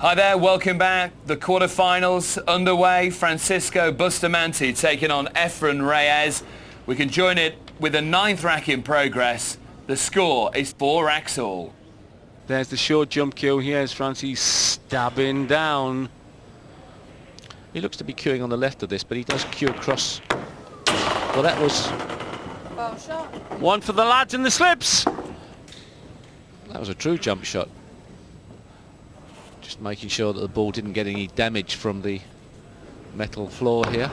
Hi there, welcome back. The quarterfinals underway. Francisco Bustamante taking on Reyes. We can join it with a 9th rack in progress. The score is 4 racks all. There's the short jump cue. Here's Francis stabbing down. He looks to be queuing on the left of this, but he does queue across. Well, that was... Well shot. One for the lads in the slips. That was a true jump shot. Just making sure that the ball didn't get any damage from the metal floor here.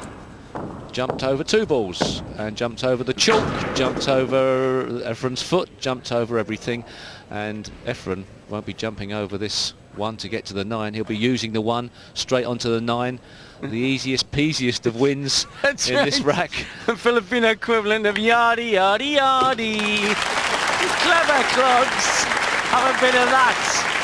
Jumped over 2 balls and jumped over the chalk, jumped over Efren's foot, jumped over everything, and Efren won't be jumping over this 1 to get to the 9. He'll be using the 1 straight onto the 9. The easiest peasiest of wins in this rack. Filipino equivalent of yardy yardy yardy. Clever clogs. Have a bit of that.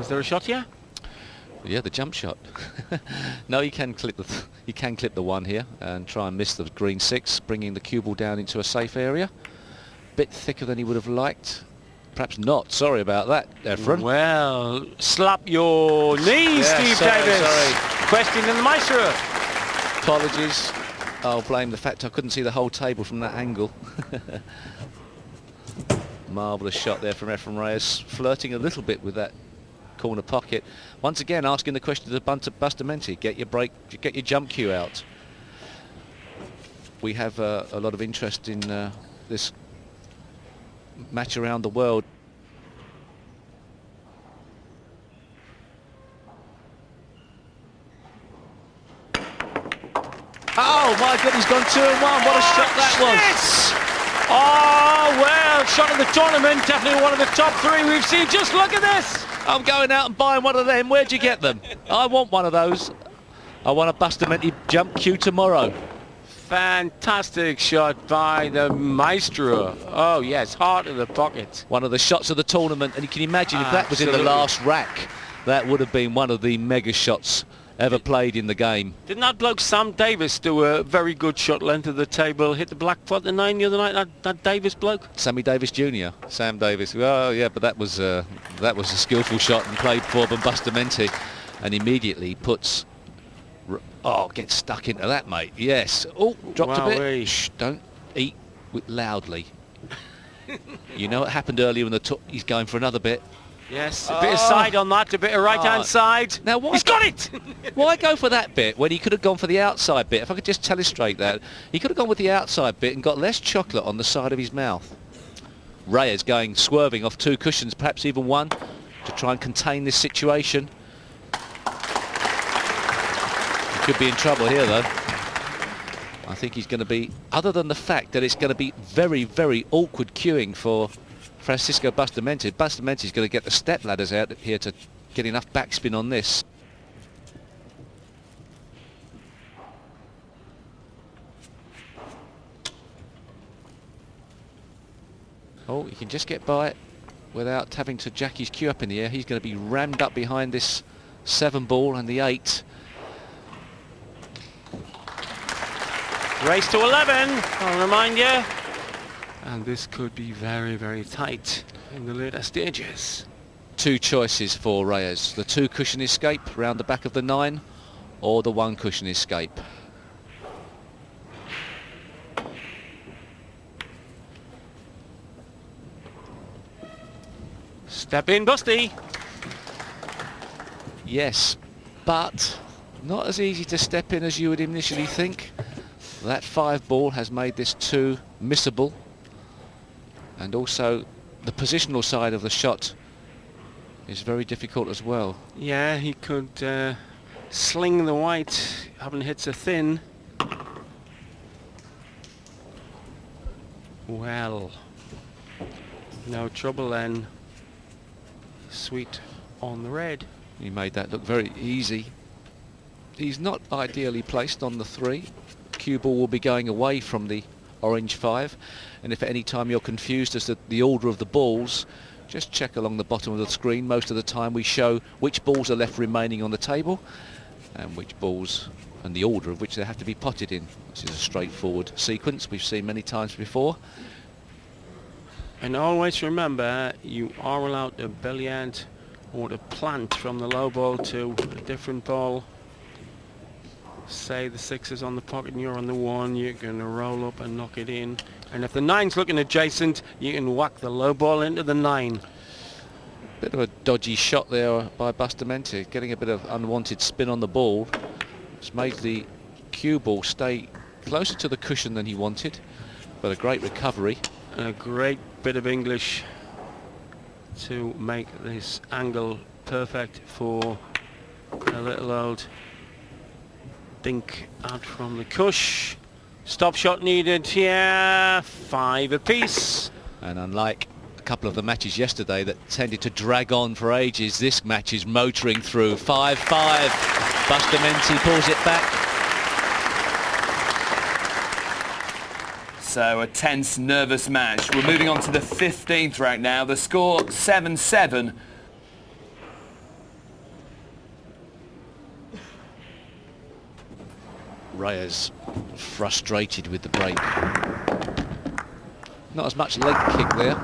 Is there a shot here? Yeah, the jump shot. No, you can clip the 1 here and try and miss the green 6, bringing the cue ball down into a safe area. Bit thicker than he would have liked. Perhaps not. Sorry about that, Efren. Well, slap your knees, Yeah, Steve sorry, Davis. sorry. Questioning the maestro. Apologies. I'll blame the fact I couldn't see the whole table from that angle. Marvellous shot there from Efren Reyes, flirting a little bit with that corner pocket. Once again asking the question to Bustamante, get your break, get your jump cue out. We have a lot of interest in this match around the world. Oh my God, he's gone 2 and 1. What a shot that was. Oh, well, shot of the tournament. Definitely one of the top 3 we've seen. Just look at this. I'm going out and buying one of them. Where'd you get them? I want one of those. I want a Bustamante jump cue tomorrow. Fantastic shot by the maestro. Oh, yes, heart of the pocket. One of the shots of the tournament. And you can imagine if that was in the Absolutely. last rack, that would have been one of the mega shots ever played in the game. Didn't that bloke Sam Davis do a very good shot length of the table, hit the black pot the 9 the other night, that Davis bloke? Sammy Davis Jr., Sam Davis. Well, yeah, but that was a skillful shot and played for Bustamante, and immediately puts... Oh, gets stuck into that, mate. Yes. Oh, dropped a bit. Shh, don't eat loudly. You know what happened earlier in the he's going for another bit. Yes, a bit of side on that, a bit of right-hand side. Now, why he's got it! Why go for that bit when he could have gone for the outside bit? If I could just illustrate that. He could have gone with the outside bit and got less chocolate on the side of his mouth. Reyes going, swerving off 2 cushions, perhaps even 1, to try and contain this situation. He could be in trouble here, though. I think he's going to be, other than the fact that it's going to be very, very awkward queuing for Francisco Bustamante. Bustamante's going to get the step ladders out here to get enough backspin on this. Oh, he can just get by it without having to jack his cue up in the air. He's going to be rammed up behind this 7 ball and the 8. Race to 11, I'll remind you. And this could be very, very tight in the later stages. 2 choices for Reyes. The 2 cushion escape round the back of the 9 or the 1 cushion escape. Step in, Busty. Yes, but not as easy to step in as you would initially think. That 5 ball has made this 2 missable. And also the positional side of the shot is very difficult as well. Yeah, he could sling the white, having hit so thin. Well, no trouble then. sweet on the red. He made that look very easy. He's not ideally placed on the 3. Cue ball will be going away from the orange 5, and if at any time you're confused as to the order of the balls, just check along the bottom of the screen. Most of the time we show which balls are left remaining on the table and which balls and the order of which they have to be potted in. This is a straightforward sequence we've seen many times before. And always remember, you are allowed to billiard or to plant from the low ball to a different ball. Say the 6 is on the pocket and you're on the 1, you're going to roll up and knock it in. And if the 9's looking adjacent, you can whack the low ball into the 9. Bit of a dodgy shot there by Bustamante, getting a bit of unwanted spin on the ball. It's made the cue ball stay closer to the cushion than he wanted, but a great recovery. And a great bit of English to make this angle perfect for a little old dink out from the cush. Stop shot needed here, 5 apiece. And unlike a couple of the matches yesterday that tended to drag on for ages, this match is motoring through. 5-5. Bustamante pulls it back. So a tense, nervous match. We're moving on to the 15th rack now. The score 7-7. Reyes frustrated with the break. Not as much leg kick there.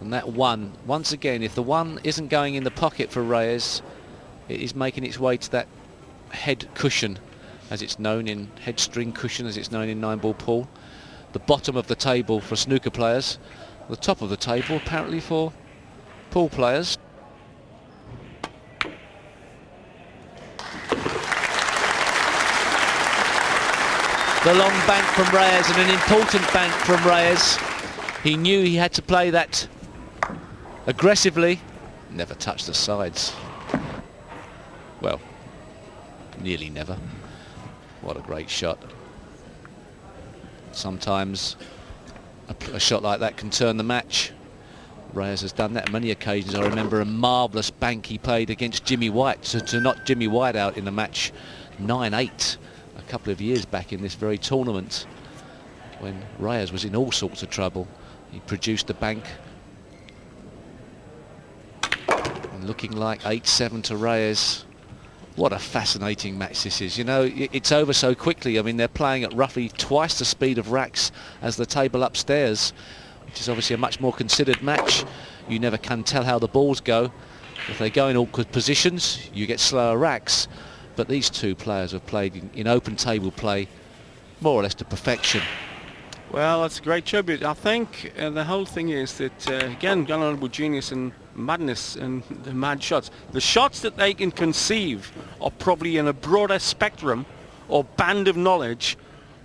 And that 1, once again, if the 1 isn't going in the pocket for Reyes, it is making its way to that head cushion, as it's known in head string cushion, as it's known in 9-ball pool. The bottom of the table for snooker players, the top of the table apparently for pool players. The long bank from Reyes, and an important bank from Reyes. He knew he had to play that aggressively. Never touched the sides. Well, nearly never. What a great shot. Sometimes a shot like that can turn the match. Reyes has done that on many occasions. I remember a marvellous bank he played against Jimmy White to knock Jimmy White out in a match 9-8 a couple of years back in this very tournament, when Reyes was in all sorts of trouble. He produced a bank and looking like 8-7 to Reyes. What a fascinating match this is. You know, it's over so quickly. I mean, they're playing at roughly twice the speed of racks as the table upstairs, which is obviously a much more considered match. You never can tell how the balls go. If they go in awkward positions, you get slower racks. But these two players have played in open table play more or less to perfection. Well, that's a great tribute. I think the whole thing is that, again, unbelievable genius and madness and the mad shots. The shots that they can conceive are probably in a broader spectrum or band of knowledge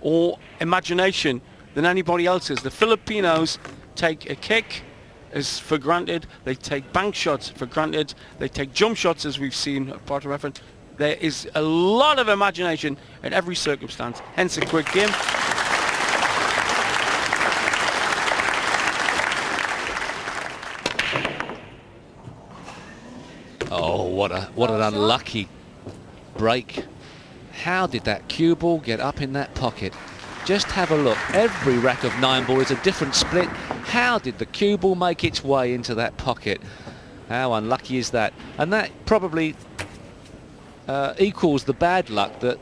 or imagination than anybody else's. The Filipinos take a kick as for granted. They take bank shots for granted. They take jump shots, as we've seen part of reference. There is a lot of imagination in every circumstance, hence a quick game. Oh, what an unlucky break. How did that cue ball get up in that pocket? Just have a look. Every rack of 9-ball is a different split. How did the cue ball make its way into that pocket? How unlucky is that? And that probably equals the bad luck that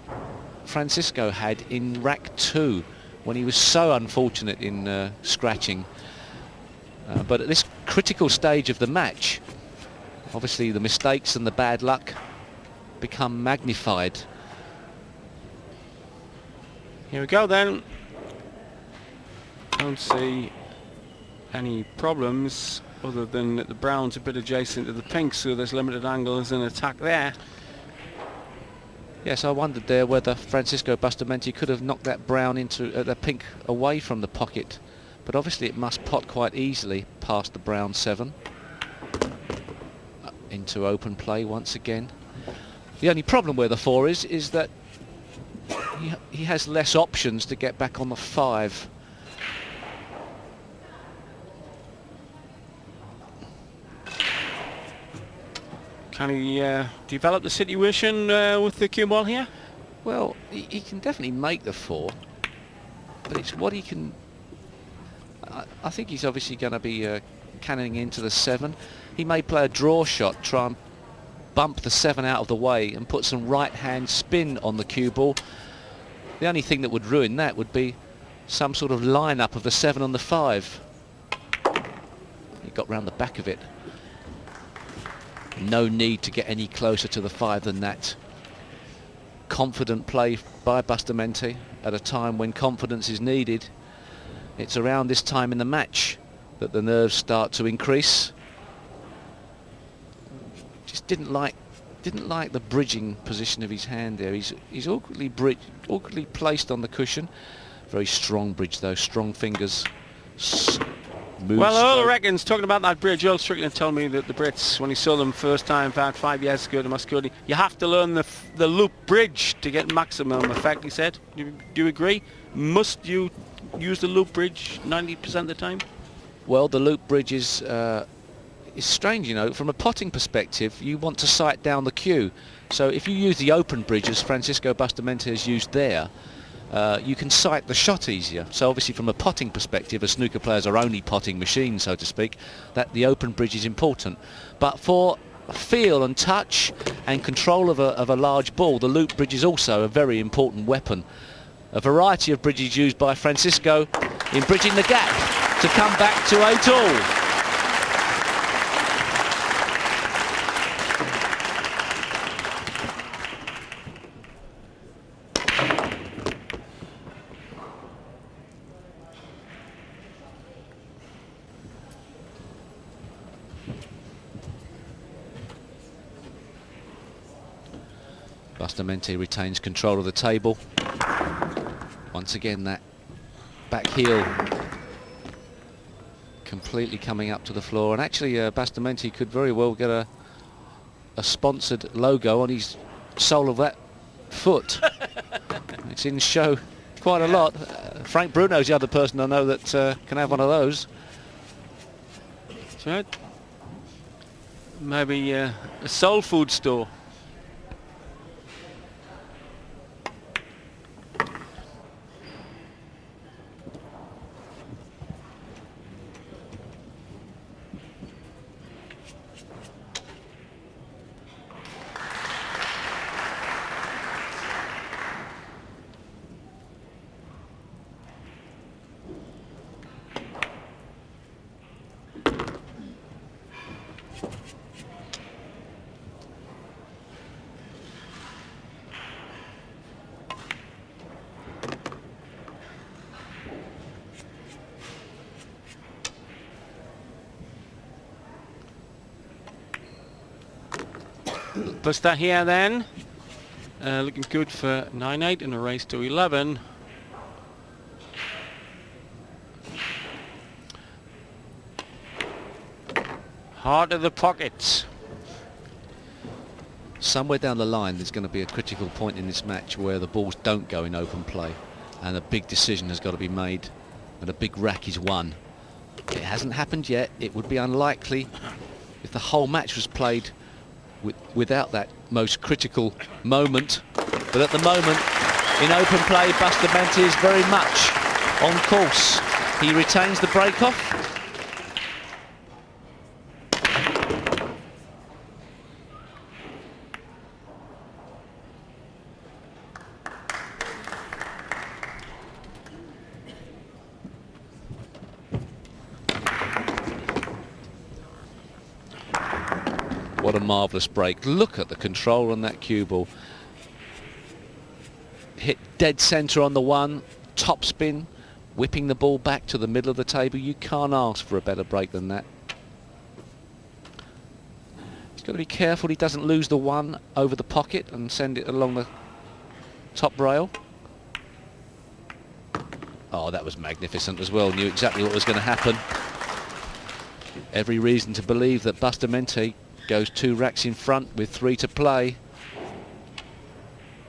Francisco had in rack 2 when he was so unfortunate in scratching. But at this critical stage of the match, obviously the mistakes and the bad luck become magnified. Here we go then. Don't see any problems other than that the brown's a bit adjacent to the pink, so there's limited angles and attack there. Yes, I wondered there whether Francisco Bustamante could have knocked that brown into the pink away from the pocket, but obviously it must pot quite easily past the brown 7 into open play once again. The only problem where the 4 is that he has less options to get back on the 5. Can he develop the situation with the cue ball here? Well, he can definitely make the 4, but it's what he can... I think he's obviously going to be cannoning into the 7. He may play a draw shot, try and bump the 7 out of the way and put some right-hand spin on the cue ball. The only thing that would ruin that would be some sort of line-up of the 7 on the 5. He got round the back of it. No need to get any closer to the 5 than that. Confident play by Bustamante at a time when confidence is needed. It's around this time in the match that the nerves start to increase. Just didn't like the bridging position of his hand there. He's awkwardly placed on the cushion. Very strong bridge though, strong fingers. Well, Earl reckons, talking about that bridge, Earl Strickland told me that the Brits, when he saw them first time about 5 years ago to Muscovy, you have to learn the loop bridge to get maximum effect, he said. Do you agree? Must you use the loop bridge 90% of the time? Well, the loop bridge is strange, you know. From a potting perspective, you want to sight down the cue. So if you use the open bridge, as Francisco Bustamante has used there, you can sight the shot easier. So obviously from a potting perspective, as snooker players are only potting machines, so to speak, that the open bridge is important. But for feel and touch and control of a large ball, the loop bridge is also a very important weapon. A variety of bridges used by Francisco in bridging the gap to come back to 8-all. Bustamante retains control of the table. Once again, that back heel completely coming up to the floor, and actually Bustamante could very well get a sponsored logo on his sole of that foot. It's in show quite a lot. Frank Bruno's the other person I know that can have one of those. That's right. Maybe a soul food store. Buster here then, looking good for 9-8 in a race to 11. Heart of the pockets. Somewhere down the line there's going to be a critical point in this match where the balls don't go in open play and a big decision has got to be made and a big rack is won. It hasn't happened yet. It would be unlikely if the whole match was played without that most critical moment, but at the moment in open play Bustamante is very much on course. He retains the break off. What a marvellous break. Look at the control on that cue ball. Hit dead centre on the 1, top spin, whipping the ball back to the middle of the table. You can't ask for a better break than that. He's got to be careful he doesn't lose the 1 over the pocket and send it along the top rail. Oh, that was magnificent as well. Knew exactly what was going to happen. Every reason to believe that Bustamante goes 2 racks in front with 3 to play.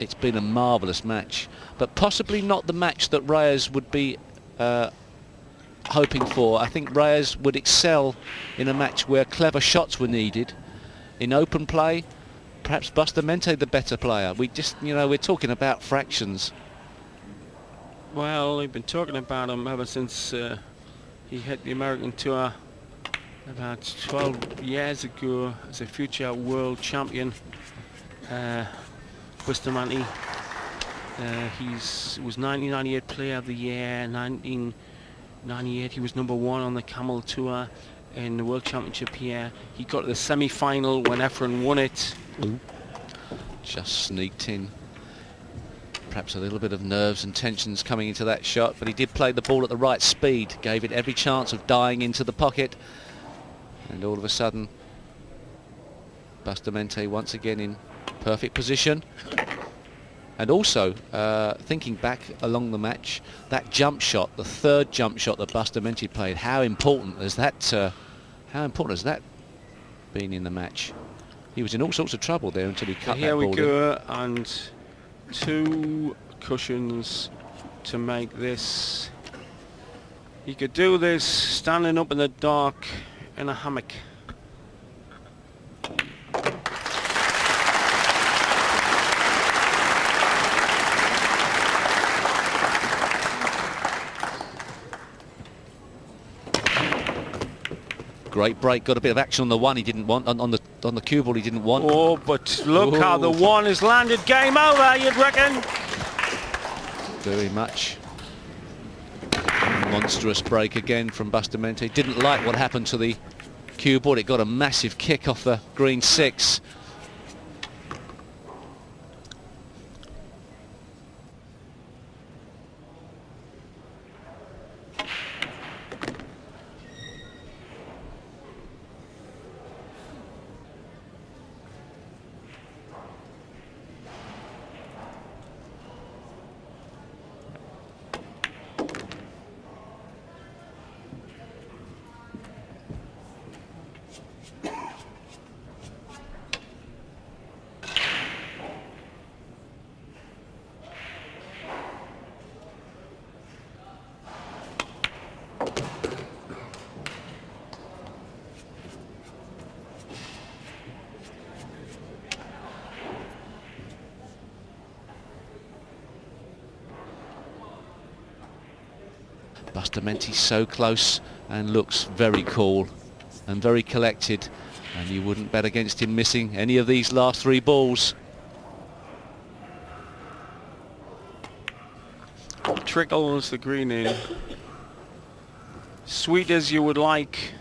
It's been a marvellous match, but possibly not the match that Reyes would be hoping for. I think Reyes would excel in a match where clever shots were needed, in open play, perhaps Bustamante the better player. We just, you know, we're talking about fractions. Well, we've been talking about him ever since he hit the American Tour about 12 years ago as a future world champion. Bustamante, he was 1998 Player of the Year. 1998 he was #1 on the Camel Tour in the World Championship here. He got to the semi-final when Efren won it. Ooh. Just sneaked in. Perhaps a little bit of nerves and tensions coming into that shot, but he did play the ball at the right speed, gave it every chance of dying into the pocket, and all of a sudden Bustamante once again in perfect position. And also thinking back along the match, that jump shot, the third jump shot that Bustamante played, how important has that been in the match? He was in all sorts of trouble there until he cut that ball. Here we go, and 2 cushions to make this. He could do this standing up in the dark in a hammock. Great break, got a bit of action on the one he didn't want, on the cue ball he didn't want. Oh, but look how the one is landed. Game over, you'd reckon. Very much. Monstrous break again from Bustamante. Didn't like what happened to the cue ball. It got a massive kick off the green 6. Bustamante so close and looks very cool and very collected, and you wouldn't bet against him missing any of these last 3 balls. Trickles the green in. Sweet as you would like.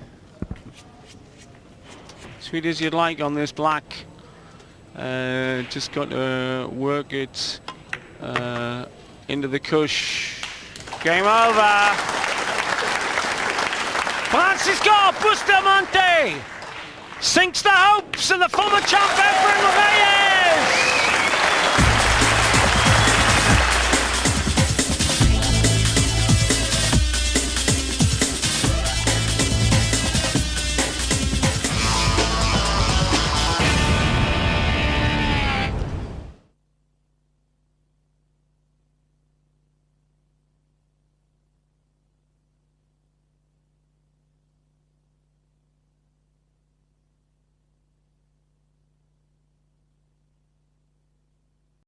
Sweet as you'd like on this black. Just got to work it into the cush. Game over. Francisco Bustamante sinks the hopes of the former champ Efren Reyes.